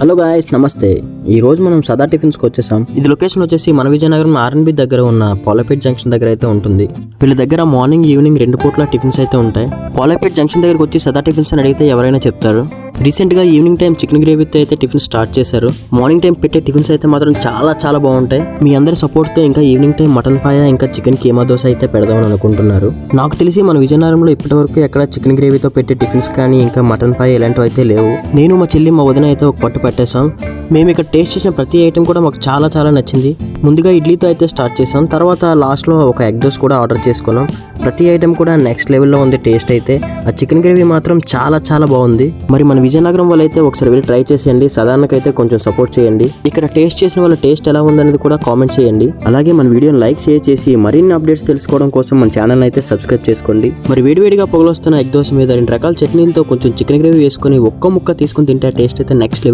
Hello guys, నమస్తే. ఈ రోజు మనం సదా టిఫిన్స్కి వచ్చేసాం. ఇది లొకేషన్ వచ్చేసి మన విజయనగరం ఆర్ఎన్బి దగ్గర ఉన్న పోలాపేట్ జంక్షన్ దగ్గర అయితే ఉంటుంది. వీళ్ళ దగ్గర మార్నింగ్ ఈవినింగ్ 2 పూట్ల టిఫిన్స్ అయితే ఉంటాయి. పోలాపేట్ జంక్షన్ దగ్గరకు వచ్చి సదా టిఫిన్స్ అని అడిగితే ఎవరైనా చెప్తారు. రీసెంట్ గా ఈవినింగ్ టైం చికెన్ గ్రేవీతో అయితే టిఫిన్ స్టార్ట్ చేశారు. మార్నింగ్ టైం పెట్టే టిఫిన్స్ అయితే మాత్రం చాలా బాగుంటాయి. మీ అందరి సపోర్ట్ తో ఇంకా ఈవినింగ్ టైం మటన్ పాయ ఇంకా చికెన్ కీమా దోశ అయితే పెడదామని అనుకుంటున్నారు. నాకు తెలిసి మన విజయనగరంలో ఇప్పటి వరకు ఎక్కడ చికెన్ గ్రేవీతో పెట్టే టిఫిన్స్ కానీ ఇంకా మటన్ పాయ ఇలాంటివి అయితే లేవు. నేను మా చెల్లి మా వదిన అయితే ఒక పట్టు పట్టేసాం. మేము ఇక్కడ టేస్ట్ చేసిన ప్రతి ఐటెం కూడా మాకు చాలా నచ్చింది. ముందుగా ఇడ్లీతో అయితే స్టార్ట్ చేసాం. తర్వాత లాస్ట్లో ఒక ఎగ్ దోశ కూడా ఆర్డర్ చేసుకున్నాం. ప్రతి ఐటెం కూడా నెక్స్ట్ లెవెల్లో ఉంది టేస్ట్ అయితే. ఆ చికెన్ గ్రేవీ మాత్రం చాలా బాగుంది. మరి మన విజయనగరం వాళ్ళు అయితే ఒకసారి వెళ్ళి ట్రై చేసేయండి. సాధారణకైతే కొంచెం సపోర్ట్ చేయండి. ఇక్కడ టేస్ట్ చేసిన వాళ్ళ టేస్ట్ ఎలా ఉందనేది కూడా కామెంట్ చేయండి. అలాగే మన వీడియోని లైక్ షేర్ చేసి మరిన్ని అప్డేట్స్ తెలుసుకోవడం కోసం మన ఛానల్ అయితే సబ్స్క్రైబ్ చేసుకోండి. మరి వేడివేడిగా పొగలొస్తున్న ఎగ్ దోశ మీద 2 రకాల చట్నీలతో కొంచెం చికెన్ గ్రేవీ వేసుకొని ఒక్క ముక్క తీసుకుని తింటే టేస్ట్ అయితే నెక్స్ట్ లెవెల్.